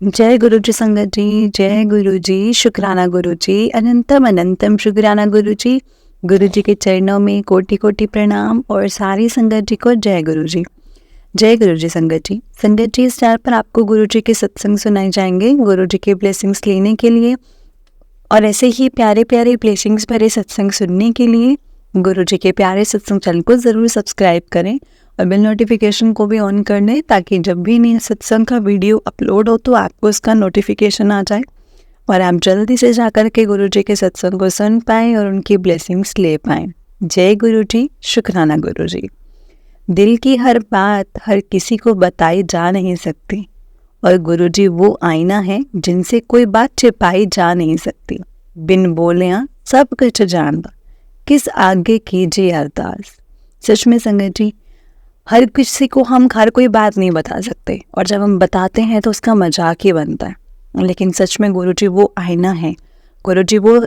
जय गुरु जी संगत जी, जय गुरु जी, शुक्राना गुरु जी, अनंतम अनंतम शुक्राना गुरु जी। गुरु जी के चरणों में कोटि कोटि प्रणाम और सारी संगत जी को जय गुरु जी। जय गुरु जी संगत जी। संगत जी, इस चैनल पर आपको गुरु जी के सत्संग सुनाए जाएंगे गुरु जी के ब्लेसिंग्स लेने के लिए, और ऐसे ही प्यारे प्यारे ब्लेसिंग्स भरे सत्संग सुनने के लिए गुरु जी के प्यारे सत्संग चैनल को ज़रूर सब्सक्राइब करें और बेल नोटिफिकेशन को भी ऑन कर लें, ताकि जब भी नए सत्संग का वीडियो अपलोड हो तो आपको उसका नोटिफिकेशन आ जाए और आप जल्दी से जाकर के गुरु जी के सत्संग को सुन पाएँ और उनकी ब्लेसिंग्स ले पाएँ। जय गुरु जी, शुक्राना गुरु जी। दिल की हर बात हर किसी को बताई जा नहीं सकती, और गुरु जी वो आईना है जिनसे कोई बात छिपाई जा नहीं सकती। बिन बोलियां सब कुछ जानता, किस आगे कीजिए अरदास। सच में संगत जी, हर किसी को हम हर कोई बात नहीं बता सकते, और जब हम बताते हैं तो उसका मजाक ही बनता है। लेकिन सच में गुरु जी वो आईना है, गुरु जी वो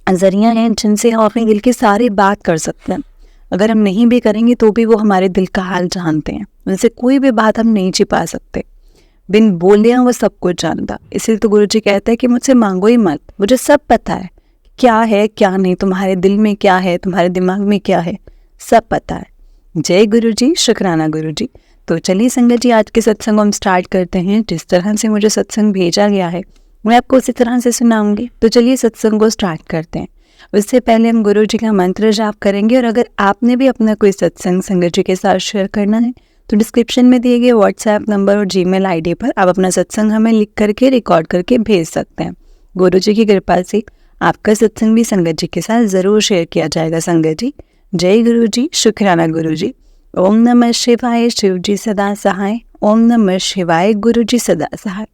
जरिया है जिनसे हम अपने दिल की सारी बात कर सकते हैं। अगर हम नहीं भी करेंगे तो भी वो हमारे दिल का हाल जानते हैं, उनसे कोई भी बात हम नहीं छिपा सकते। बिन बोले वो सब कुछ जानता, इसलिए तो गुरु जी कहते हैं कि मुझसे मांगो ही मत, मुझे सब पता है क्या है क्या नहीं, तुम्हारे दिल में क्या है, तुम्हारे दिमाग में क्या है, सब पता है। जय गुरु जी, शुक्राना गुरु जी। तो चलिए संगत जी, आज के सत्संग हम स्टार्ट करते हैं। जिस तरह से मुझे सत्संग भेजा गया है मैं आपको उसी तरह से सुनाऊंगी। तो चलिए सत्संग को स्टार्ट करते हैं। उससे पहले हम गुरु जी का मंत्र जाप करेंगे, और अगर आपने भी अपना कोई सत्संग संगत जी के साथ शेयर करना है तो डिस्क्रिप्शन में दिए गए व्हाट्सएप नंबर और जीमेल आईडी पर आप अपना सत्संग हमें लिख करके रिकॉर्ड करके भेज सकते हैं। गुरु जी की कृपा से आपका सत्संग भी संगत जी के साथ ज़रूर शेयर किया जाएगा। संगत जी, जय गुरु जी, शुक्राना गुरु जी। ओम नमः शिवाय, शिव जी सदा सहाय। ओम नमः शिवाय, गुरु जी सदा सहाय।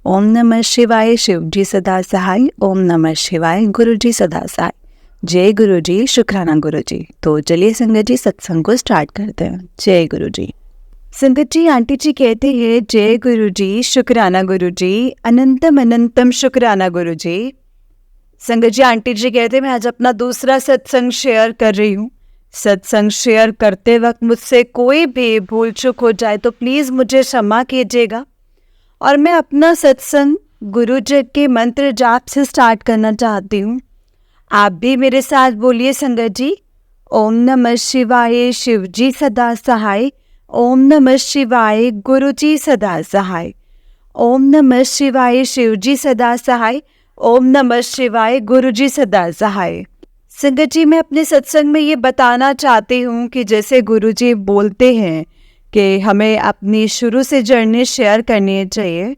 ओम नमः शिवाय, शिव जी सदा सहाय। ओम नमः शिवाय, गुरु जी सदा सहाय। जय गुरु जी, शुक्राना गुरु जी। तो चलिए संगत जी, सत्संग को स्टार्ट करते हैं। जय गुरु जी। संगत जी, आंटी जी कहते हैं जय गुरु जी, शुक्राना गुरु जी, अनंतम अनंतम शुक्राना गुरु जी। संगत जी, आंटी जी कहते हैं मैं आज अपना दूसरा सत्संग शेयर कर रही हूँ। सत्संग शेयर करते वक्त मुझसे कोई भी भूल चूक हो जाए तो प्लीज़ मुझे क्षमा कीजिएगा। और मैं अपना सत्संग गुरु जी के मंत्र जाप से स्टार्ट करना चाहती हूँ। आप भी मेरे साथ बोलिए संगत जी। ओम नमः शिवाय, शिव जी सदा सहाय। ओम नमः शिवाय, गुरु जी सदा सहाय। ओम नमः शिवाय, शिव जी सदा सहाय। ओम नमः शिवाय, गुरु जी सदा सहाय। संगत जी, मैं अपने सत्संग में ये बताना चाहती हूँ कि जैसे गुरु जी बोलते हैं कि हमें अपनी शुरू से जर्नी शेयर करनी चाहिए,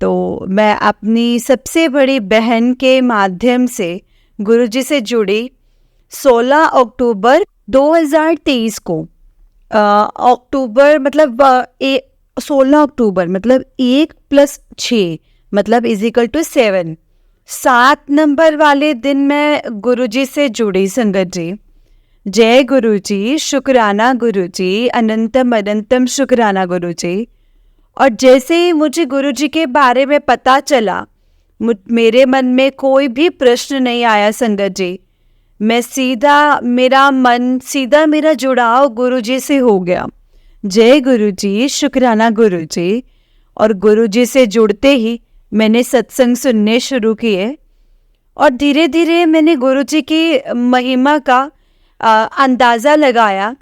तो मैं अपनी सबसे बड़ी बहन के माध्यम से गुरु जी से जुड़ी 16 अक्टूबर 2023 को। अक्टूबर मतलब 16 अक्टूबर मतलब 1+6 मतलब इजिकल टू 7, 7 नंबर वाले दिन मैं गुरु जी से जुड़ी। संगत जी, जय गुरु जी, शुक्राना गुरु जी, अनंतम अनंतम शुक्राना गुरु जी। और जैसे ही मुझे गुरु जी के बारे में पता चला, मेरे मन में कोई भी प्रश्न नहीं आया। संगत जी, मैं सीधा मेरा जुड़ाव गुरु जी से हो गया। जय गुरु जी, शुक्राना गुरु जी। और गुरु जी से जुड़ते ही मैंने सत्संग सुनने शुरू किए, और धीरे धीरे मैंने गुरु जी की महिमा का अंदाज़ा लगाया।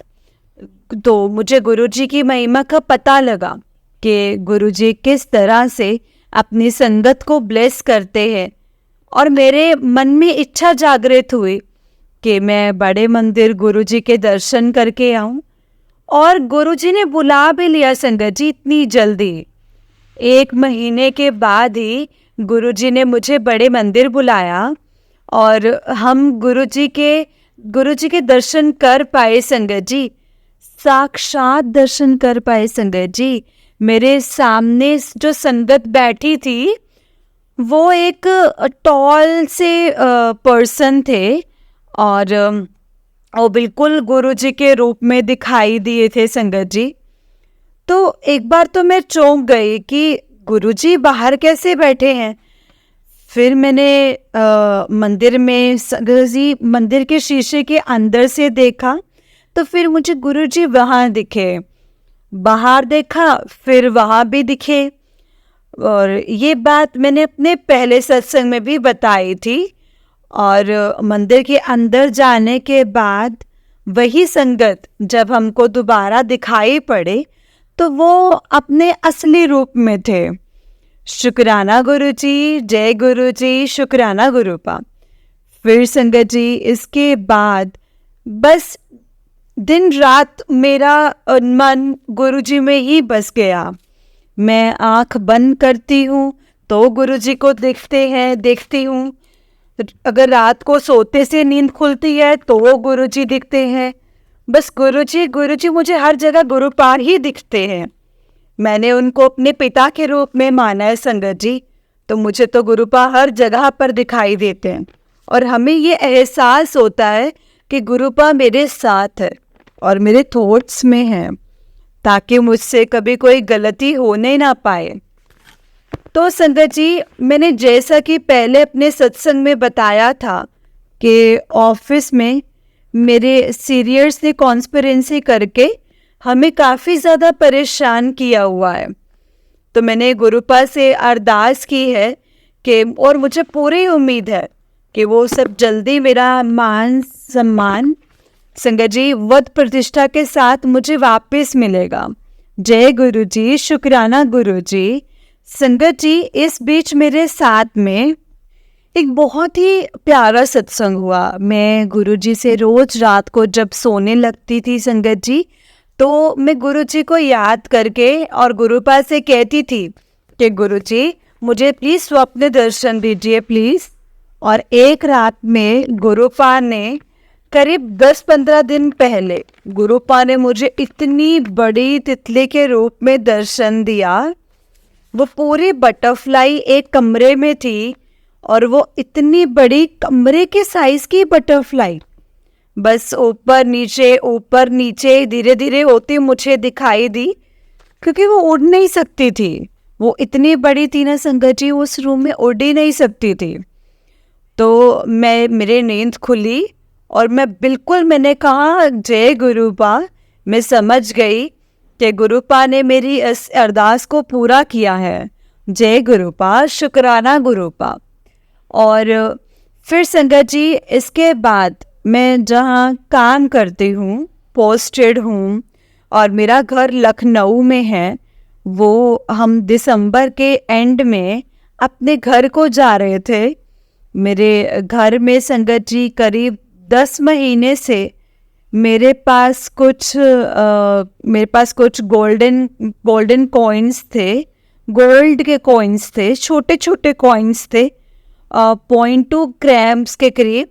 तो मुझे गुरु जी की महिमा का पता लगा कि गुरु जी किस तरह से अपनी संगत को ब्लेस करते हैं। और मेरे मन में इच्छा जागृत हुई कि मैं बड़े मंदिर गुरु जी के दर्शन करके आऊं, और गुरु जी ने बुला भी लिया। संगत जी, इतनी जल्दी 1 महीने के बाद ही गुरु जी ने मुझे बड़े मंदिर बुलाया, और हम गुरु जी के दर्शन कर पाए। संगत जी, साक्षात दर्शन कर पाए। संगत जी, मेरे सामने जो संगत बैठी थी वो एक टॉल से पर्सन थे, और वो बिल्कुल गुरु जी के रूप में दिखाई दिए थे। संगत जी, तो एक बार तो मैं चौंक गई कि गुरु जी बाहर कैसे बैठे हैं। फिर मैंने मंदिर में संगत जी मंदिर के शीशे के अंदर से देखा, तो फिर मुझे गुरु जी वहाँ दिखे। बाहर देखा, फिर वहाँ भी दिखे। और ये बात मैंने अपने पहले सत्संग में भी बताई थी। और मंदिर के अंदर जाने के बाद वही संगत जब हमको दोबारा दिखाई पड़े तो वो अपने असली रूप में थे। शुक्राना गुरुजी, जय गुरुजी, शुक्राना गुरुपा। फिर संगत जी इसके बाद बस दिन रात मेरा मन गुरुजी में ही बस गया। मैं आंख बंद करती हूँ तो गुरुजी को देखती हूँ। अगर रात को सोते से नींद खुलती है तो गुरुजी दिखते हैं। बस गुरुजी गुरुजी, मुझे हर जगह गुरुपार ही दिखते हैं। मैंने उनको अपने पिता के रूप में माना है संगत जी, तो मुझे तो गुरुपा हर जगह पर दिखाई देते हैं। और हमें ये एहसास होता है कि गुरुपा मेरे साथ है और मेरे थॉट्स में है, ताकि मुझसे कभी कोई गलती होने ना पाए। तो संगत जी, मैंने जैसा कि पहले अपने सत्संग में बताया था कि ऑफिस में मेरे सीनियर्स ने कॉन्स्पिरेंसी करके हमें काफ़ी ज़्यादा परेशान किया हुआ है। तो मैंने गुरुपा से अरदास की है कि, और मुझे पूरी उम्मीद है कि वो सब जल्दी मेरा मान सम्मान संगत जी वध प्रतिष्ठा के साथ मुझे वापस मिलेगा। जय गुरु जी, शुक्राना गुरु जी। संगत जी, इस बीच मेरे साथ में एक बहुत ही प्यारा सत्संग हुआ। मैं गुरुजी से रोज रात को जब सोने लगती थी संगत जी, तो मैं गुरुजी को याद करके और गुरुपा से कहती थी कि गुरुजी मुझे प्लीज़ स्वप्न दर्शन दीजिए प्लीज़। और एक रात में गुरुपा ने करीब 10-15 दिन पहले गुरुपा ने मुझे इतनी बड़ी तितली के रूप में दर्शन दिया। वो पूरी बटरफ्लाई एक कमरे में थी और वो इतनी बड़ी कमरे के साइज की बटरफ्लाई बस ऊपर नीचे धीरे धीरे होती मुझे दिखाई दी, क्योंकि वो उड़ नहीं सकती थी। वो इतनी बड़ी थी ना संगत जी, उस रूम में उड़ ही नहीं सकती थी। तो मेरे नींद खुली और मैंने कहा जय गुरुपा। मैं समझ गई कि गुरुपा ने मेरी इस अरदास को पूरा किया है। जय गुरुपा, शुक्राना गुरुपा। और फिर संगत जी इसके बाद मैं जहाँ काम करती हूँ, पोस्टेड हूँ और मेरा घर लखनऊ में है, वो हम दिसंबर के एंड में अपने घर को जा रहे थे। मेरे घर में संगत जी करीब 10 महीने से मेरे पास कुछ गोल्डन कॉइन्स थे, गोल्ड के कॉइन्स थे, छोटे छोटे कॉइन्स थे, 0.2 ग्राम्स के करीब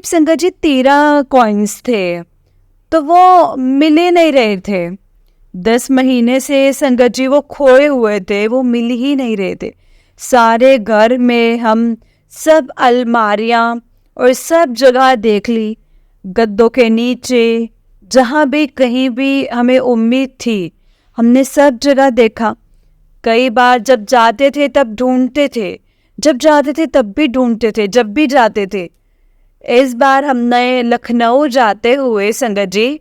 संगत जी 13 कॉइन्स थे। तो वो मिले नहीं रहे थे 10 महीने से संगत जी, वो खोए हुए थे, वो मिल ही नहीं रहे थे। सारे घर में हम सब अलमारियाँ और सब जगह देख ली, गद्दों के नीचे, जहाँ भी कहीं भी हमें उम्मीद थी हमने सब जगह देखा। कई बार जब जाते थे तब ढूंढते थे, जब जाते थे तब भी ढूंढते थे, जब भी जाते थे। इस बार हमने लखनऊ जाते हुए संगत जी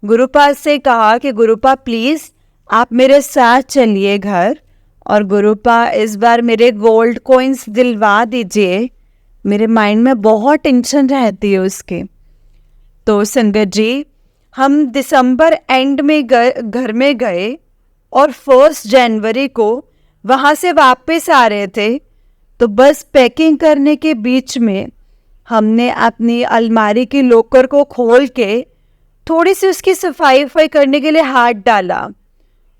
गुरुपा से कहा कि गुरुपा प्लीज़ आप मेरे साथ चलिए घर, और गुरुपा इस बार मेरे गोल्ड कॉइन्स दिलवा दीजिए। मेरे माइंड में बहुत टेंशन रहती है उसके। तो संगत जी हम दिसंबर एंड में घर में गए और 1 जनवरी को वहाँ से वापस आ रहे थे। तो बस पैकिंग करने के बीच में हमने अपनी अलमारी की लॉकर को खोल के थोड़ी सी उसकी सफाई करने के लिए हाथ डाला,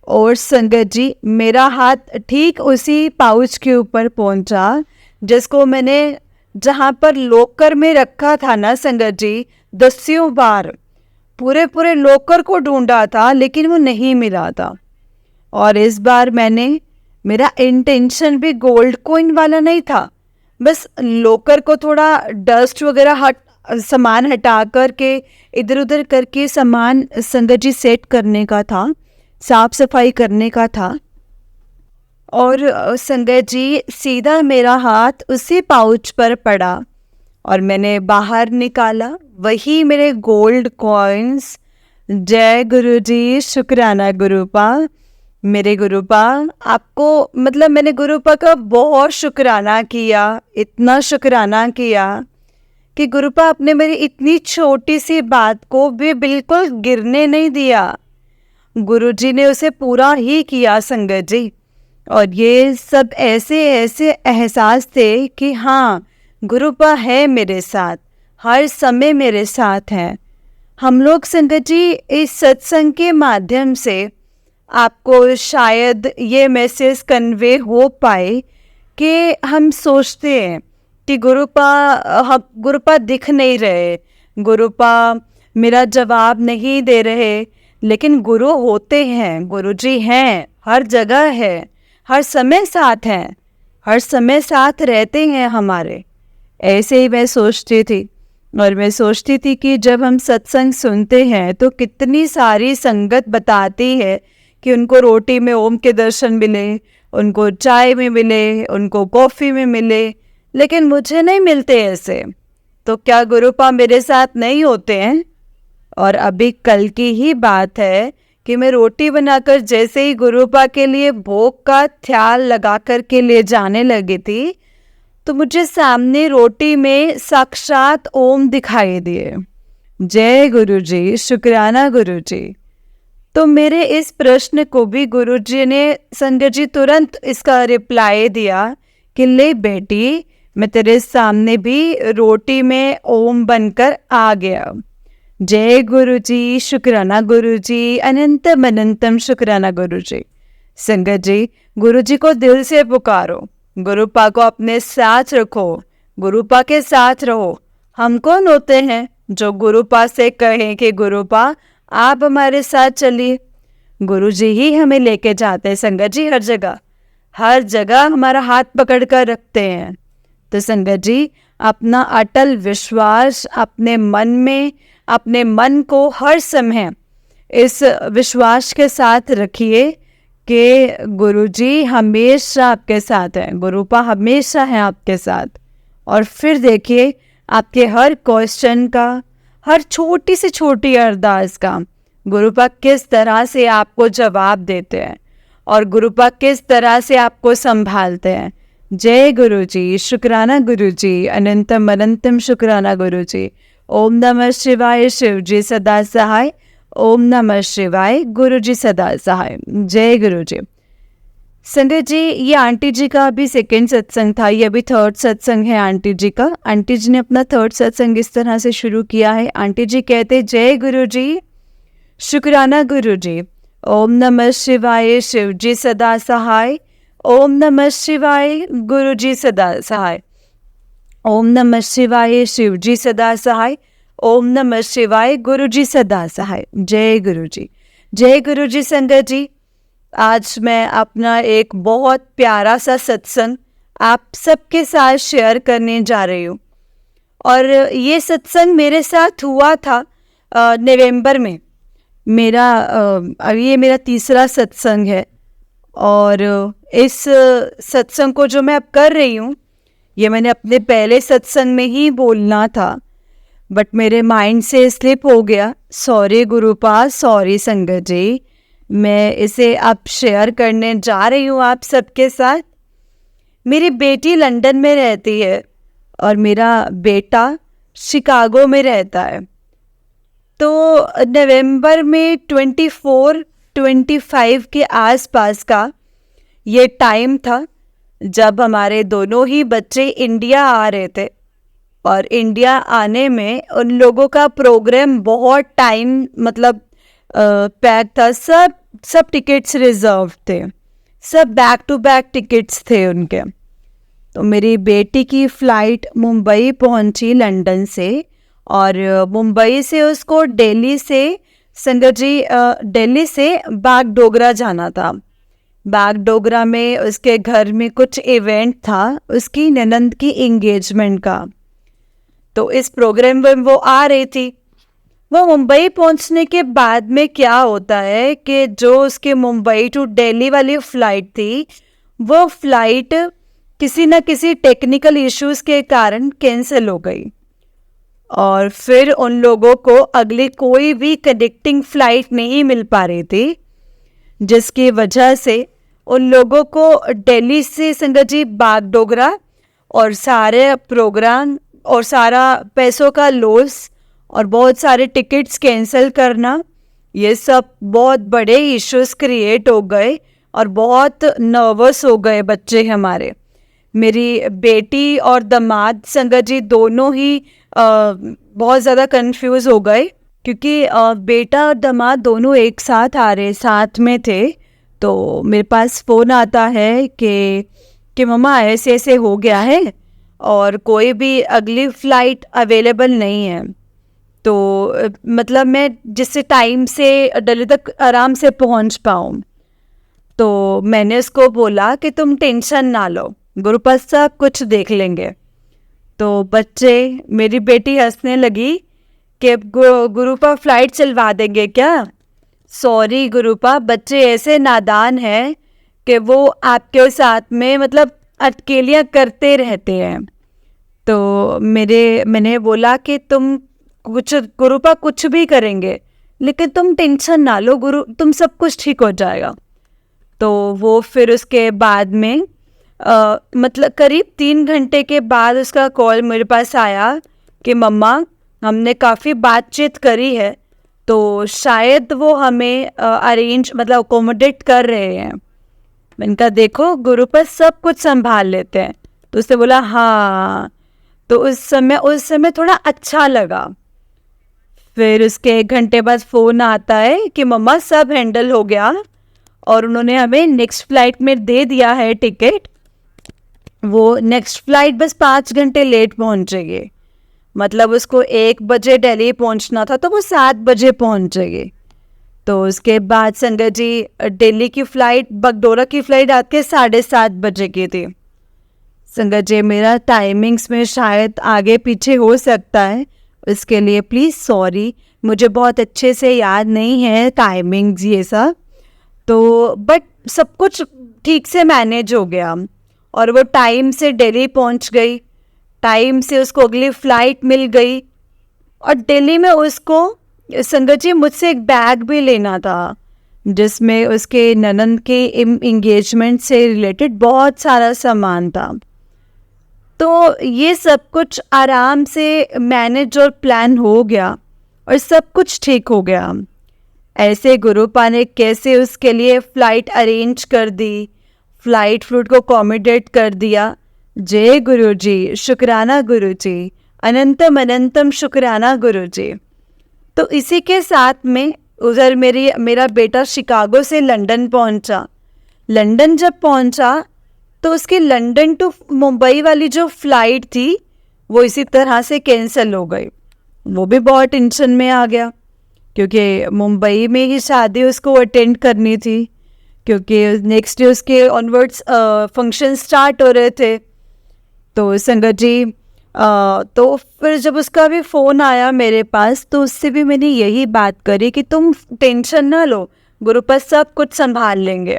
और संगत जी मेरा हाथ ठीक उसी पाउच के ऊपर पहुंचा जिसको मैंने जहाँ पर लॉकर में रखा था ना संगत जी, 10 बार पूरे लॉकर को ढूंढा था लेकिन वो नहीं मिला था। और इस बार मेरा इंटेंशन भी गोल्ड कॉइन वाला नहीं था, बस लॉकर को थोड़ा डस्ट वगैरह सामान हटा करके इधर उधर करके सामान संगत जी सेट करने का था, साफ सफाई करने का था। और संगत जी सीधा मेरा हाथ उसी पाउच पर पड़ा और मैंने बाहर निकाला वही मेरे गोल्ड कॉइन्स। जय गुरु जी, शुक्राना गुरुपा। मेरे गुरुपा, आपको मतलब मैंने गुरुपा का बहुत शुक्राना किया, इतना शुक्राना किया कि गुरुपा आपने मेरी इतनी छोटी सी बात को भी बिल्कुल गिरने नहीं दिया। गुरुजी ने उसे पूरा ही किया संगत जी। और ये सब ऐसे ऐसे एहसास थे कि हाँ, गुरुपा है मेरे साथ, हर समय मेरे साथ है। हम लोग संगत जी इस सत्संग के माध्यम से आपको शायद ये मैसेज कन्वे हो पाए कि हम सोचते हैं कि गुरुपा दिख नहीं रहे, गुरुपा मेरा जवाब नहीं दे रहे, लेकिन गुरु होते हैं, गुरुजी हैं, हर जगह है, हर समय साथ हैं, हर समय साथ रहते हैं हमारे। ऐसे ही मैं सोचती थी। और मैं सोचती थी कि जब हम सत्संग सुनते हैं तो कितनी सारी संगत बताती है कि उनको रोटी में ओम के दर्शन मिले, उनको चाय में मिले, उनको कॉफ़ी में मिले, लेकिन मुझे नहीं मिलते ऐसे। तो क्या गुरुपा मेरे साथ नहीं होते हैं? और अभी कल की ही बात है कि मैं रोटी बनाकर जैसे ही गुरुपा के लिए भोग का ख्याल लगा कर के ले जाने लगी थी, तो मुझे सामने रोटी में साक्षात ओम दिखाई दिए। जय गुरुजी, शुक्राना गुरुजी। तो मेरे इस प्रश्न को भी गुरुजी ने संगत जी तुरंत इसका रिप्लाई दिया कि ले बेटी, मैं तेरे सामने भी रोटी में ओम बनकर आ गया। जय गुरुजी, शुक्राना गुरुजी, अनंतम अनंतम शुक्राना गुरुजी। संगत जी, गुरुजी को दिल से पुकारो, गुरुपा को अपने साथ रखो, गुरुपा के साथ रहो। हम कौन होते हैं जो गुरुपा से कहें कि गुरुपा आप हमारे साथ चलिए? गुरुजी ही हमें लेके जाते हैं संगत जी, हर जगह हमारा हाथ पकड़ कर रखते हैं। तो संगत जी, अपना अटल विश्वास अपने मन में, अपने मन को हर समय इस विश्वास के साथ रखिए कि गुरुजी हमेशा आपके साथ हैं, गुरुपा हमेशा है आपके साथ। और फिर देखिए आपके हर क्वेश्चन का, हर छोटी से छोटी अरदास का गुरुपा किस तरह से आपको जवाब देते हैं और गुरुपा किस तरह से आपको संभालते हैं। जय गुरुजी, शुक्राना गुरुजी, अनंतम अनंतम शुक्राना गुरुजी। ओम नमः शिवाय, शिवजी सदा सहाय। ओम नमः शिवाय, गुरुजी सदा सहाय। जय गुरुजी। संगत जी, ये आंटी जी का अभी सेकेंड सत्संग था, ये अभी थर्ड सत्संग है आंटी जी का। आंटी जी ने अपना थर्ड सत्संग इस तरह से शुरू किया है। आंटी जी कहते, जय गुरुजी, शुक्राना गुरुजी। ओम नमः शिवाय, शिवजी सदा सहाय। ओम नमः शिवाय, गुरुजी सदा सहाय। ओम नमः शिवाय, शिवजी सदा सहाय। ओम नमः शिवाय, गुरुजी सदा सहाय। जय गुरुजी। जय गुरुजी। संगत जी, आज मैं अपना एक बहुत प्यारा सा सत्संग आप सबके साथ शेयर करने जा रही हूँ। और ये सत्संग मेरे साथ हुआ था नवंबर में। ये मेरा तीसरा सत्संग है। और इस सत्संग को जो मैं अब कर रही हूँ, ये मैंने अपने पहले सत्संग में ही बोलना था, बट मेरे माइंड से स्लिप हो गया। सॉरी गुरुपा, सॉरी संगत जी। मैं इसे अब शेयर करने जा रही हूँ आप सबके साथ। मेरी बेटी लंदन में रहती है और मेरा बेटा शिकागो में रहता है। तो नवंबर में 24-25 के आसपास का ये टाइम था जब हमारे दोनों ही बच्चे इंडिया आ रहे थे। और इंडिया आने में उन लोगों का प्रोग्राम बहुत टाइम मतलब पैक था। सब टिकट्स रिजर्व थे, सब बैक टू बैक टिकट्स थे उनके। तो मेरी बेटी की फ़्लाइट मुंबई पहुंची लंदन से, और मुंबई से उसको दिल्ली से, संगत जी, दिल्ली से बागडोगरा जाना था। बागडोगरा में उसके घर में कुछ इवेंट था, उसकी ननंद की एंगेजमेंट का। तो इस प्रोग्राम में वो आ रही थी। वो मुंबई पहुंचने के बाद में क्या होता है कि जो उसके मुंबई टू दिल्ली वाली फ़्लाइट थी, वो फ़्लाइट किसी न किसी टेक्निकल इश्यूज़ के कारण कैंसिल हो गई। और फिर उन लोगों को अगली कोई भी कनेक्टिंग फ़्लाइट नहीं मिल पा रही थी, जिसकी वजह से उन लोगों को दिल्ली से संगत जी बागडोगरा और सारे प्रोग्राम और सारा पैसों का लॉस और बहुत सारे टिकट्स कैंसिल करना, ये सब बहुत बड़े इश्यूज क्रिएट हो गए और बहुत नर्वस हो गए बच्चे हमारे। मेरी बेटी और दामाद संगत जी दोनों ही बहुत ज़्यादा कंफ्यूज हो गए, क्योंकि बेटा और दामाद दोनों एक साथ आ रहे, साथ में थे। तो मेरे पास फ़ोन आता है कि मम्मा ऐसे ऐसे हो गया है और कोई भी अगली फ़्लाइट अवेलेबल नहीं है। तो मतलब मैं जिससे टाइम से दिल्ली तक आराम से पहुंच पाऊँ। तो मैंने उसको बोला कि तुम टेंशन ना लो, गुरुपाद सब कुछ देख लेंगे। तो बच्चे, मेरी बेटी हंसने लगी कि गुरुपा फ़्लाइट चलवा देंगे क्या? सॉरी गुरुपा, बच्चे ऐसे नादान हैं कि वो आपके साथ में मतलब अटकेलियाँ करते रहते हैं। तो मैंने बोला कि तुम गुरुपा कुछ भी करेंगे, लेकिन तुम टेंशन ना लो, तुम सब कुछ ठीक हो जाएगा। तो वो फिर उसके बाद में मतलब करीब 3 घंटे के बाद उसका कॉल मेरे पास आया कि मम्मा हमने काफ़ी बातचीत करी है, तो शायद वो हमें अरेंज मतलब अकोमोडेट कर रहे हैं। मैंने कहा देखो गुरुपद सब कुछ संभाल लेते हैं। तो उसने बोला हाँ। तो उस समय थोड़ा अच्छा लगा। फिर उसके 1 घंटे बाद फ़ोन आता है कि मम्मा सब हैंडल हो गया और उन्होंने हमें नेक्स्ट फ़्लाइट में दे दिया है टिकट। वो नेक्स्ट फ़्लाइट बस 5 घंटे लेट पहुंचेगी, मतलब उसको 1 बजे दिल्ली पहुंचना था तो वो 7 बजे पहुंचेगी। तो उसके बाद संगत जी दिल्ली की फ़्लाइट, बागडोगरा की फ़्लाइट आके 7:30 बजे की थी। संगत जी मेरा टाइमिंग्स में शायद आगे पीछे हो सकता है, इसके लिए प्लीज़ सॉरी, मुझे बहुत अच्छे से याद नहीं है टाइमिंग्स ये सब। तो बट सब कुछ ठीक से मैनेज हो गया और वो टाइम से दिल्ली पहुंच गई, टाइम से उसको अगली फ़्लाइट मिल गई। और दिल्ली में उसको संगत जी मुझसे एक बैग भी लेना था, जिसमें उसके ननद के इंगेजमेंट से रिलेटेड बहुत सारा सामान था। तो ये सब कुछ आराम से मैनेज और प्लान हो गया और सब कुछ ठीक हो गया। ऐसे गुरुपा ने कैसे उसके लिए फ़्लाइट अरेंज कर दी, फ़्लाइट फ्लूट को अकोमोडेट कर दिया। जय गुरु जी, शुक्राना गुरु जी, अनंतम अनंतम शुक्राना गुरु जी। तो इसी के साथ में उधर मेरा बेटा शिकागो से लंदन पहुंचा। लंदन जब पहुंचा तो उसकी लंदन टू मुंबई वाली जो फ़्लाइट थी वो इसी तरह से कैंसिल हो गई। वो भी बहुत टेंशन में आ गया, क्योंकि मुंबई में ही शादी उसको अटेंड करनी थी, क्योंकि नेक्स्ट डे उसके ऑनवर्ड्स फंक्शन स्टार्ट हो रहे थे। तो संगत जी तो फिर जब उसका भी फ़ोन आया मेरे पास, तो उससे भी मैंने यही बात करी कि तुम टेंशन ना लो, गुरुपा सब कुछ संभाल लेंगे।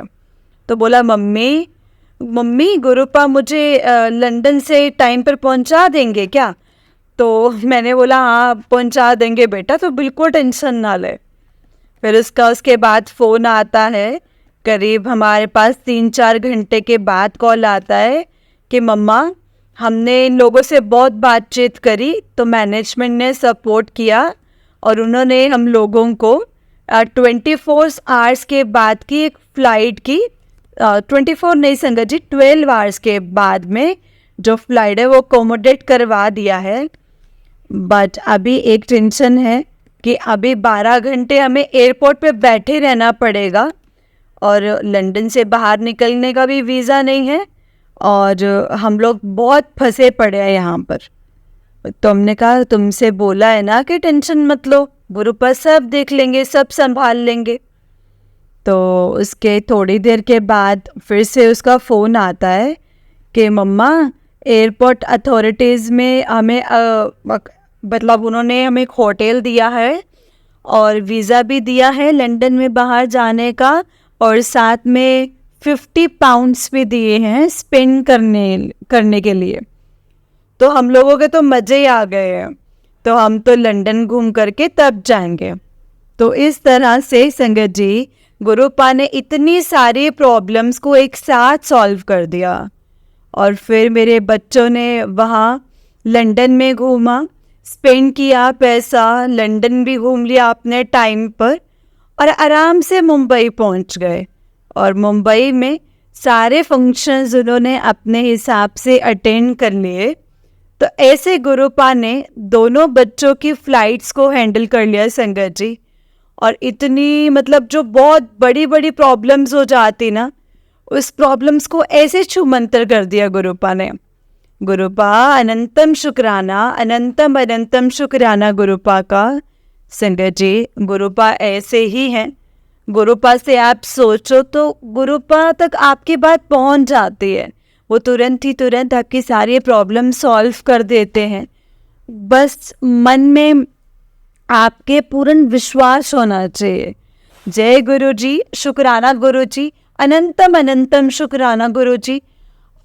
तो बोला मम्मी गुरुपा मुझे लंदन से टाइम पर पहुंचा देंगे क्या? तो मैंने बोला हाँ पहुंचा देंगे बेटा, तो बिल्कुल टेंशन ना ले। फिर उसके बाद फ़ोन आता है, करीब हमारे पास 3-4 घंटे के बाद कॉल आता है कि मम्मा हमने इन लोगों से बहुत बातचीत करी, तो मैनेजमेंट ने सपोर्ट किया और उन्होंने हम लोगों को 24 आवर्स के बाद की एक फ़्लाइट की 24 नहीं संगत जी 12 आवर्स के बाद में जो फ़्लाइट है वो अकोमोडेट करवा दिया है। बट अभी एक टेंशन है कि अभी 12 घंटे हमें एयरपोर्ट पे बैठे रहना पड़ेगा और लंदन से बाहर निकलने का भी वीज़ा नहीं है और हम लोग बहुत फंसे पड़े हैं यहाँ पर। तो हमने कहा तुमसे बोला है ना कि टेंशन मत लो, गुरुपा सब देख लेंगे, सब संभाल लेंगे। तो उसके थोड़ी देर के बाद फिर से उसका फ़ोन आता है कि मम्मा एयरपोर्ट अथॉरिटीज़ में हमें मतलब उन्होंने हमें एक होटल दिया है और वीज़ा भी दिया है लंदन में बाहर जाने का, और साथ में 50 पाउंड्स भी दिए हैं स्पेंड करने के लिए। तो हम लोगों के तो मज़े ही आ गए हैं, तो हम तो लंदन घूम करके तब जाएंगे। तो इस तरह से संगत जी गुरुपा ने इतनी सारी प्रॉब्लम्स को एक साथ सॉल्व कर दिया। और फिर मेरे बच्चों ने वहाँ लंदन में घूमा, स्पेंड किया पैसा, लंदन भी घूम लिया अपने टाइम पर, और आराम से मुंबई पहुँच गए। और मुंबई में सारे फंक्शंस उन्होंने अपने हिसाब से अटेंड कर लिए। तो ऐसे गुरुपा ने दोनों बच्चों की फ़्लाइट्स को हैंडल कर लिया संगत जी। और इतनी मतलब जो बहुत बड़ी बड़ी प्रॉब्लम्स हो जाती ना, उस प्रॉब्लम्स को ऐसे छूमंतर कर दिया गुरुपा ने। गुरुपा अनंतम शुक्राना, अनंतम अनंतम शुक्राना गुरुपा का। संगत जी, गुरुपा ऐसे ही हैं। गुरुपा से आप सोचो तो गुरुपा तक आपकी बात पहुंच जाती है। वो तुरंत आपकी सारी प्रॉब्लम सॉल्व कर देते हैं। बस मन में आपके पूर्ण विश्वास होना चाहिए। जय गुरु जी, शुक्राना गुरु जी, अनंतम अनंतम शुक्राना गुरु जी,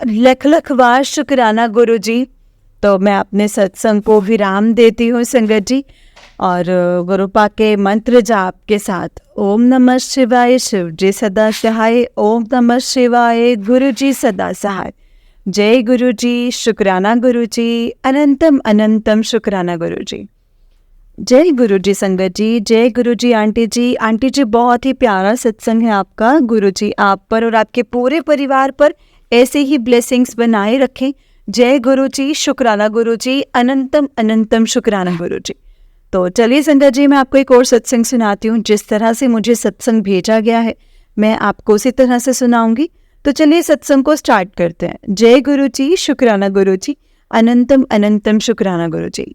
लख लख बार शुक्राना गुरु जी। तो मैं अपने सत्संग को विराम देती हूँ संगत जी, और गुरुपा के मंत्र जाप के साथ ओम नमः शिवाय, शिव जी सदा सहाय, ओम नमः शिवाय, गुरु जी सदा सहाय। जय गुरु जी, शुक्राना गुरु जी, अनंतम अनंतम शुक्राना गुरु जी। जय गुरु जी संगत जी, जय गुरु जी आंटी जी। आंटी जी, बहुत ही प्यारा सत्संग है आपका। गुरु जी आप पर और आपके पूरे परिवार पर ऐसे ही ब्लेसिंग्स बनाए रखें। जय गुरु जी, शुक्राना गुरु जी, अनंतम अनंतम शुक्राना गुरु जी। तो चलिए संगत जी, मैं आपको एक और सत्संग सुनाती हूँ। जिस तरह से मुझे सत्संग भेजा गया है मैं आपको उसी तरह से सुनाऊंगी। तो चलिए सत्संग को स्टार्ट करते हैं। जय गुरु जी, शुक्राना गुरु जी, अनंतम अनंतम शुक्राना गुरु जी।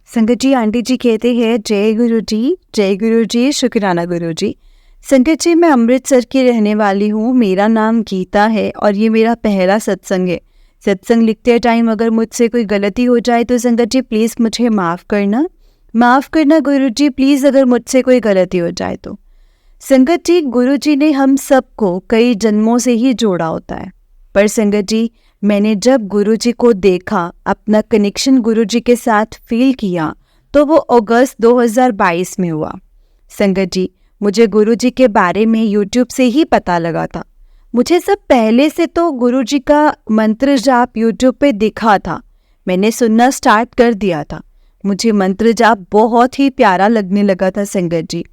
संगत जी, आंटी जी कहते हैं जय गुरु जी, शुक्राना गुरु जी। संगत जी, मैं अमृतसर की रहने वाली हूँ। मेरा नाम गीता है और ये मेरा पहला सत्संग है। सत्संग लिखते टाइम अगर मुझसे कोई गलती हो जाए तो संगत जी प्लीज़ मुझे माफ़ करना गुरु जी, प्लीज़ अगर मुझसे कोई गलती हो जाए तो। संगत जी, गुरु जी ने हम सबको कई जन्मों से ही जोड़ा होता है, पर संगत जी मैंने जब गुरु जी को देखा, अपना कनेक्शन गुरु जी के साथ फील किया, तो वो अगस्त 2022 में हुआ। संगत जी, मुझे गुरु जी के बारे में यूट्यूब से ही पता लगा था। मुझे सब पहले से तो गुरु जी का मंत्र जाप यूट्यूब पे दिखा था, मैंने सुनना स्टार्ट कर दिया था। मुझे मंत्र जाप बहुत ही प्यारा लगने लगा था संगत जी।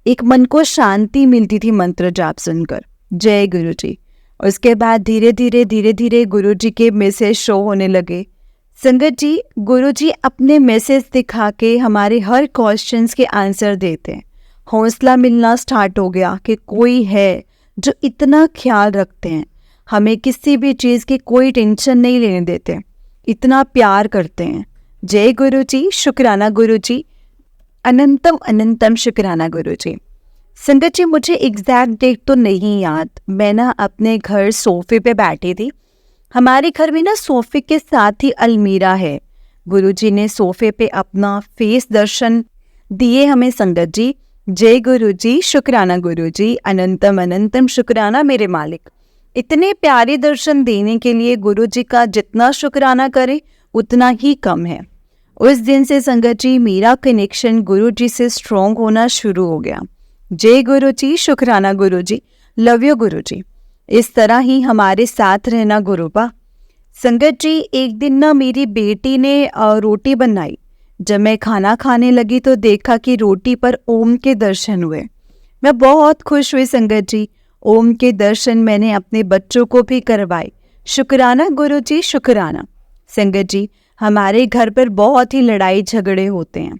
एक मन को शांति मिलती थी मंत्र जाप सुनकर। जय गुरु जी। उसके बाद धीरे धीरे गुरु जी के मैसेज शो होने लगे। संगत जी, गुरु जी अपने मैसेज दिखा के हमारे हर क्वेश्चंस के आंसर देते हैं। हौसला मिलना स्टार्ट हो गया कि कोई है जो इतना ख्याल रखते हैं, हमें किसी भी चीज़ की कोई टेंशन नहीं लेने देते, इतना प्यार करते हैं। जय गुरु जी, शुक्राना गुरु जी, अनंतम अनंतम शुक्राना गुरु जी। संगत जी, मुझे एग्जैक्ट डेट तो नहीं याद। मैं ना अपने घर सोफे पे बैठी थी। हमारे घर में ना सोफे के साथ ही अलमीरा है। गुरु जी ने सोफे पे अपना फेस दर्शन दिए हमें संगत जी। जय गुरु जी, शुक्राना गुरु जी, अनंतम अनंतम शुक्राना मेरे मालिक। इतने प्यारे दर्शन देने के लिए गुरु जी का जितना शुक्राना करे उतना ही कम है। उस दिन से संगत जी मेरा कनेक्शन गुरु जी से स्ट्रॉन्ग होना शुरू हो गया। जय गुरु जी, शुक्राना गुरु जी, लव यू गुरु जी। इस तरह ही हमारे साथ रहना गुरुपा। संगत जी, एक दिन ना मेरी बेटी ने रोटी बनाई। जब मैं खाना खाने लगी तो देखा कि रोटी पर ओम के दर्शन हुए। मैं बहुत खुश हुई संगत जी। ओम के दर्शन मैंने अपने बच्चों को भी करवाए। शुक्राना गुरु जी, शुक्राना। संगत जी, हमारे घर पर बहुत ही लड़ाई झगड़े होते हैं।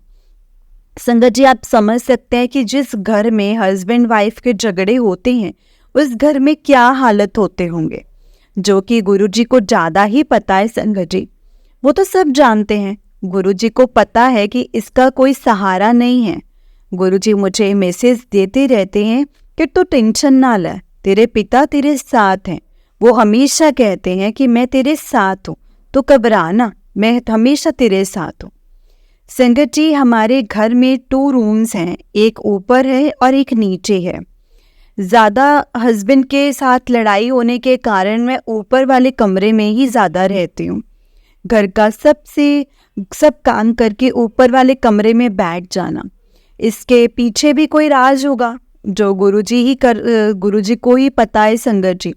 संगत जी, आप समझ सकते हैं कि जिस घर में हस्बैंड वाइफ के झगड़े होते हैं उस घर में क्या हालत होते होंगे, जो कि गुरु जी को ज़्यादा ही पता है। संगत जी, वो तो सब जानते हैं। गुरु जी को पता है कि इसका कोई सहारा नहीं है। गुरु जी मुझे मैसेज देते रहते हैं कि तू टेंशन ना ले, तेरे पिता तेरे साथ हैं। वो हमेशा कहते हैं कि मैं तेरे साथ हूँ, तो घबराना, मैं हमेशा तेरे साथ हूँ। संगत जी, हमारे घर में 2 रूम्स हैं, एक ऊपर है और एक नीचे है। ज़्यादा हस्बैंड के साथ लड़ाई होने के कारण मैं ऊपर वाले कमरे में ही ज़्यादा रहती हूँ। घर का सब काम करके ऊपर वाले कमरे में बैठ जाना, इसके पीछे भी कोई राज होगा। जो गुरुजी को ही पता है संगत जी,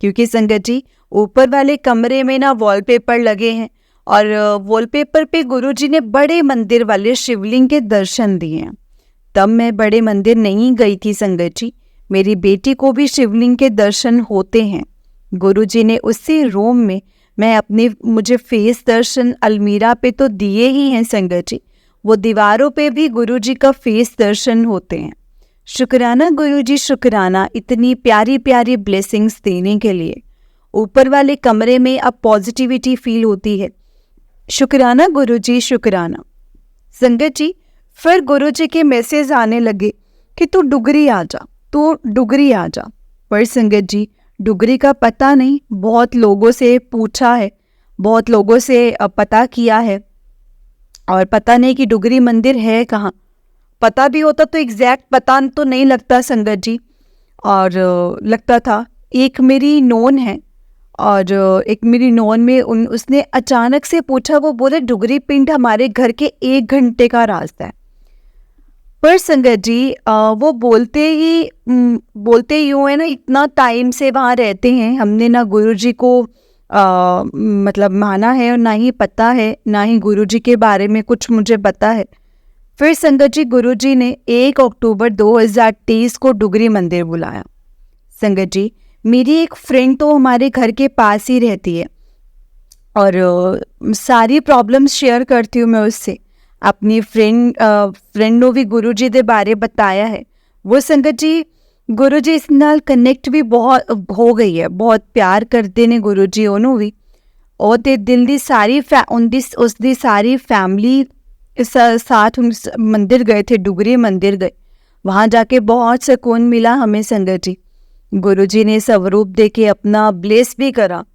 क्योंकि संगत जी ऊपर वाले कमरे में ना वॉलपेपर लगे हैं और वॉलपेपर पे गुरुजी ने बड़े मंदिर वाले शिवलिंग के दर्शन दिए हैं। तब मैं बड़े मंदिर नहीं गई थी संगत जी, मेरी बेटी को भी शिवलिंग के दर्शन होते हैं। गुरुजी ने उसी रूम में मुझे फेस दर्शन अलमीरा पे तो दिए ही हैं संगत जी, वो दीवारों पे भी गुरुजी का फेस दर्शन होते हैं। शुक्राना गुरुजी, शुक्राना इतनी प्यारी प्यारी ब्लेसिंग्स देने के लिए। ऊपर वाले कमरे में अब पॉजिटिविटी फील होती है। शुक्राना गुरुजी, शुक्राना। संगत जी फिर गुरुजी के मैसेज आने लगे कि तू डुगरी आ जा, तू डुगरी आ जा। पर संगत जी डुगरी का पता नहीं, बहुत लोगों से पूछा है, बहुत लोगों से पता किया है और पता नहीं कि डुगरी मंदिर है कहाँ। पता भी होता तो एग्जैक्ट पता तो नहीं लगता संगत जी। और लगता था एक मेरी नोन है और एक मेरी नोन में उसने अचानक से पूछा, वो बोले डुगरी पिंड हमारे घर के 1 घंटे का रास्ता है। पर संगत जी वो बोलते यूँ है ना, इतना टाइम से वहाँ रहते हैं, हमने ना गुरुजी को मतलब माना है और ना ही पता है, ना ही गुरुजी के बारे में कुछ मुझे पता है। फिर संगत जी गुरुजी ने 1 अक्टूबर 2023 को डुगरी मंदिर बुलाया। संगत जी मेरी एक फ्रेंड तो हमारे घर के पास ही रहती है और सारी प्रॉब्लम्स शेयर करती हूँ मैं उससे। अपनी फ्रेंड ਨੂੰ भी गुरुजी ਦੇ बारे बताया है। वो संगत जी गुरुजी इस नाल कनेक्ट भी बहुत हो गई है, बहुत प्यार करते ने गुरुजी ਉਹਨੂੰ भी। और ते दिल दी सारी उसदी सारी फैमिली साथ मंदिर गए थे, डुगरी मंदिर गए। वहाँ जाके बहुत सुकून मिला हमें संगत जी। गुरुजी ने स्वरूप दे के अपना ब्लेस भी करा।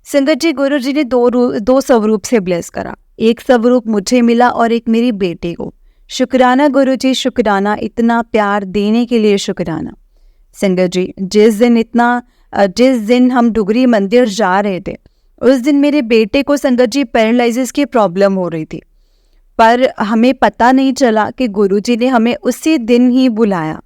संगत जी गुरुजी ने दो स्वरूप से ब्लेस करा, एक स्वरूप मुझे मिला और एक मेरी बेटे को। शुक्राना गुरुजी, शुक्राना, इतना प्यार देने के लिए शुक्राना। संगत जी जिस दिन हम डुगरी मंदिर जा रहे थे उस दिन मेरे बेटे को संगत जी पैरालिसिस की प्रॉब्लम हो रही थी, पर हमें पता नहीं चला कि गुरुजी ने हमें उसी दिन ही बुलाया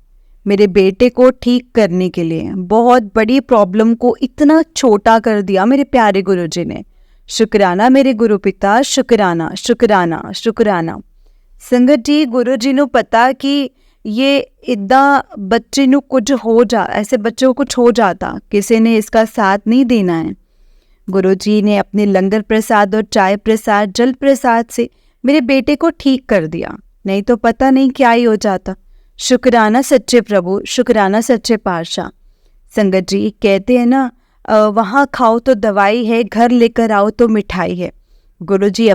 मेरे बेटे को ठीक करने के लिए। बहुत बड़ी प्रॉब्लम को इतना छोटा कर दिया मेरे प्यारे गुरुजी ने। शुक्राना मेरे गुरु पिता, शुक्राना शुक्राना शुक्राना। संगत जी गुरुजी ਨੂੰ पता कि ये इदा बच्चे ਨੂੰ कुछ हो जा, ऐसे बच्चों को कुछ हो जाता, किसी ने इसका साथ नहीं देना है। गुरुजी ने अपने लंगर प्रसाद और चाय प्रसाद, जल प्रसाद से मेरे बेटे को ठीक कर दिया, नहीं तो पता नहीं क्या ही हो जाता। शुक्राना सच्चे प्रभु, शुक्राना सच्चे पातशाह। संगत जी कहते हैं ना, वहाँ खाओ तो दवाई है, घर लेकर आओ तो मिठाई है। गुरुजी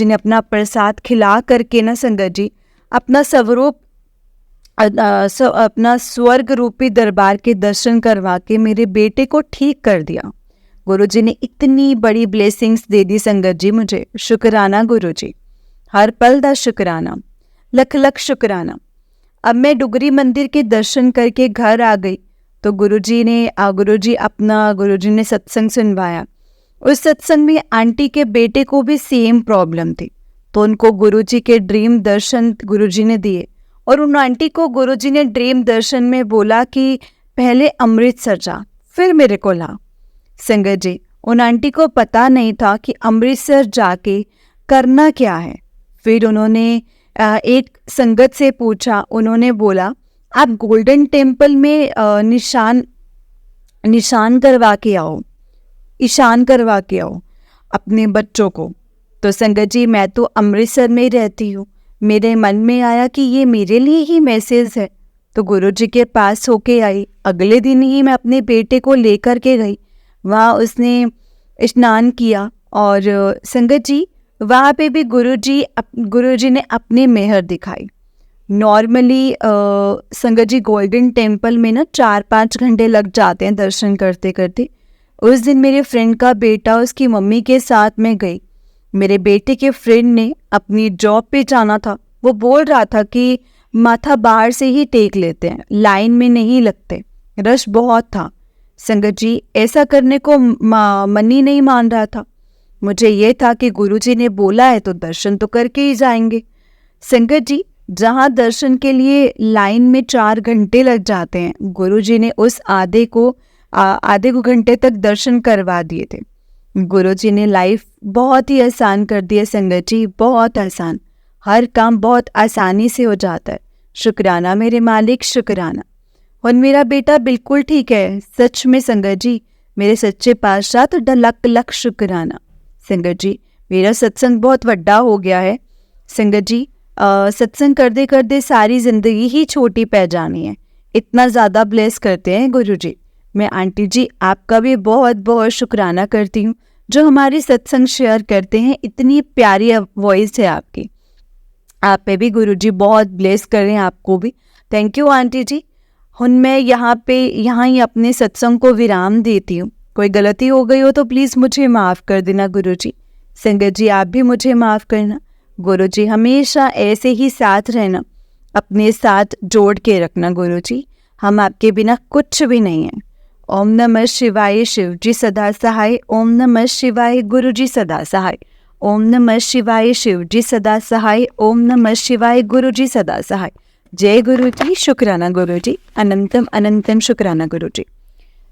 ने अपना प्रसाद खिला करके ना संगत जी अपना स्वरूप अपना स्वर्ग रूपी दरबार के दर्शन करवा के मेरे बेटे को ठीक कर दिया। गुरुजी ने इतनी बड़ी ब्लेसिंग्स दे दी संगत जी मुझे। शुक्राना गुरुजी, हर पल दा शुक्राना, लख लख शुक्राना। अब मैं डुगरी मंदिर के दर्शन करके घर आ गई तो गुरुजी ने सत्संग सुनवाया। उस सत्संग में आंटी के बेटे को भी सेम प्रॉब्लम थी, तो उनको गुरुजी के ड्रीम दर्शन गुरुजी ने दिए और उन आंटी को गुरुजी ने ड्रीम दर्शन में बोला कि पहले अमृतसर जा, फिर मेरे को ला। संगत जी उन आंटी को पता नहीं था कि अमृतसर जाके करना क्या है। फिर उन्होंने एक संगत से पूछा, उन्होंने बोला आप गोल्डन टेम्पल में निशान करवा के आओ, ईशान करवा के आओ अपने बच्चों को। तो संगत जी मैं तो अमृतसर में रहती हूँ, मेरे मन में आया कि ये मेरे लिए ही मैसेज है, तो गुरुजी के पास होके आई। अगले दिन ही मैं अपने बेटे को लेकर के गई, वहाँ उसने स्नान किया और संगत जी वहाँ पे भी गुरुजी ने अपनी मेहर दिखाई। नॉर्मली संगत जी गोल्डन टेम्पल में ना 4-5 घंटे लग जाते हैं दर्शन करते करते। उस दिन मेरे फ्रेंड का बेटा उसकी मम्मी के साथ में गई। मेरे बेटे के फ्रेंड ने अपनी जॉब पे जाना था, वो बोल रहा था कि माथा बाहर से ही टेक लेते हैं, लाइन में नहीं लगते, रश बहुत था। संगत जी ऐसा करने को मन ही नहीं मान रहा था। मुझे ये था कि गुरुजी ने बोला है तो दर्शन तो करके ही जाएंगे। संगत जी जहाँ दर्शन के लिए लाइन में 4 घंटे लग जाते हैं, गुरुजी ने उस आधे को घंटे तक दर्शन करवा दिए थे। गुरुजी ने लाइफ बहुत ही आसान कर दी है संगत जी, बहुत आसान। हर काम बहुत आसानी से हो जाता है। शुक्राना मेरे मालिक, शुक्राना। और मेरा बेटा बिल्कुल ठीक है, सच में संगत जी, मेरे सच्चे पातशाह तो लख लख शुक्राना। संगत जी, मेरा सत्संग बहुत बड़ा हो गया है। संगत जी, सत्संग करते करते सारी ज़िंदगी ही छोटी पै जानी है, इतना ज़्यादा ब्लेस करते हैं गुरुजी। मैं आंटी जी आपका भी बहुत बहुत शुक्राना करती हूँ, जो हमारी सत्संग शेयर करते हैं। इतनी प्यारी वॉइस है आपकी, आप पे भी गुरुजी बहुत ब्लेस कर रहे हैं, आपको भी थैंक यू आंटी जी। मैं यहाँ ही अपने सत्संग को विराम देती हूँ। कोई गलती हो गई हो तो प्लीज़ मुझे माफ़ कर देना गुरुजी। संगत जी आप भी मुझे माफ़ करना। गुरुजी हमेशा ऐसे ही साथ रहना, अपने साथ जोड़ के रखना गुरुजी, हम आपके बिना कुछ भी नहीं हैं। ओम नमः शिवाय, शिव जी सदा सहाय। ओम नमः शिवाय, गुरुजी सदा सहाय। ओम नमः शिवाय, शिव जी सदा सहाय। ओम नमः शिवाय, गुरुजी सदा सहाय। जय गुरुजी, शुक्राना गुरुजी, अनंतम अनंतम शुक्राना गुरुजी।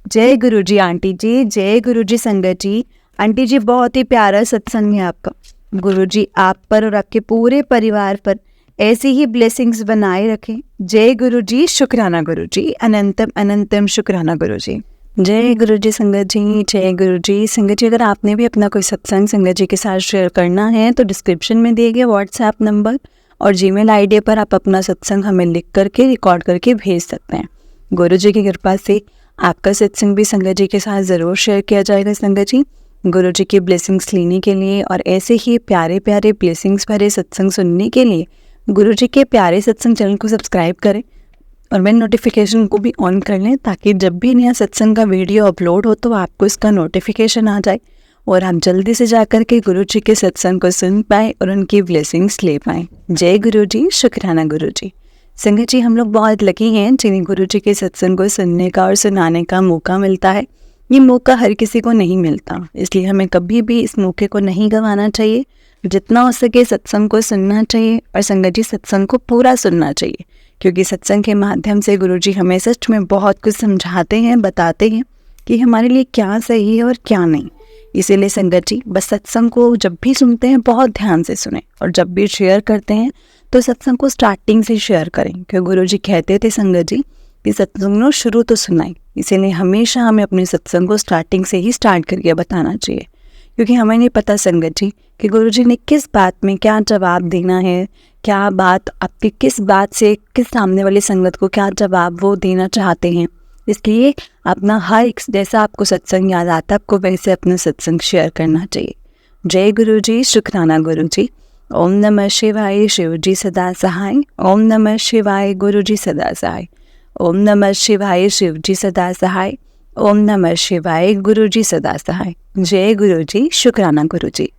जय गुरुजी आंटी जी, जय गुरुजी संगत जी। आंटी जी बहुत ही प्यारा सत्संग है आपका। गुरुजी आप पर और आपके पूरे परिवार पर ऐसी ही ब्लेसिंग्स बनाए रखें। जय गुरुजी, शुक्राना गुरुजी, अनंतम अनंतम शुक्राना गुरुजी। जय गुरुजी संगत जी, जय गुरुजी संगत जी। अगर आपने भी अपना कोई सत्संग संगत जी के साथ शेयर करना है तो डिस्क्रिप्शन में दिए गए व्हाट्सएप नंबर और जीमेल आईडी पर आप अपना सत्संग हमें लिख करके रिकॉर्ड करके भेज सकते हैं। गुरुजी की कृपा से आपका सत्संग भी संगत जी के साथ ज़रूर शेयर किया जाएगा संगत जी। गुरुजी की ब्लेसिंग्स लेने के लिए और ऐसे ही प्यारे प्यारे ब्लेसिंग्स भरे सत्संग सुनने के लिए गुरुजी के प्यारे सत्संग चैनल को सब्सक्राइब करें और बेल नोटिफिकेशन को भी ऑन कर लें, ताकि जब भी नया सत्संग का वीडियो अपलोड हो तो आपको इसका नोटिफिकेशन आ जाए और आप जल्दी से जाकर के गुरुजी के सत्संग को सुन पाएँ और उनकी ब्लेसिंग्स ले पाएँ। जय गुरुजी, शुक्राना गुरुजी। संगत जी हम लोग बहुत लकी हैं जिन्हें गुरुजी के सत्संग को सुनने का और सुनाने का मौका मिलता है। ये मौका हर किसी को नहीं मिलता, इसलिए हमें कभी भी इस मौके को नहीं गंवाना चाहिए। जितना हो सके सत्संग को सुनना चाहिए और संगत जी सत्संग को पूरा सुनना चाहिए, क्योंकि सत्संग के माध्यम से गुरुजी हमें सच में बहुत कुछ समझाते हैं, बताते हैं कि हमारे लिए क्या सही है और क्या नहीं। इसीलिए संगत जी बस सत्संग को जब भी सुनते हैं बहुत ध्यान से सुने और जब भी शेयर करते हैं तो सत्संग को स्टार्टिंग से शेयर करें, क्योंकि गुरुजी कहते थे संगत जी कि सत्संग नो शुरू तो सुनाई। इसीलिए हमेशा हमें अपने सत्संग को स्टार्टिंग से ही स्टार्ट करके बताना चाहिए, क्योंकि हमें नहीं पता संगत जी कि गुरुजी ने किस बात में क्या जवाब देना है, क्या बात आपकी किस बात से किस सामने वाली संगत को क्या जवाब वो देना चाहते हैं। इसलिए अपना हर एक जैसा आपको सत्संग याद आता है आपको वैसे अपना सत्संग शेयर करना चाहिए। जय गुरुजी, शुक्राना गुरुजी। ओम नमः शिवाय, शिव जी सदा सहाय। ओम नमः शिवाय, गुरुजी सदा सहाय। ओम नमः शिवाय, शिव जी सदा सहाय। ओम नमः शिवाय, गुरुजी सदा सहाय। जय गुरुजी, शुक्राना गुरुजी।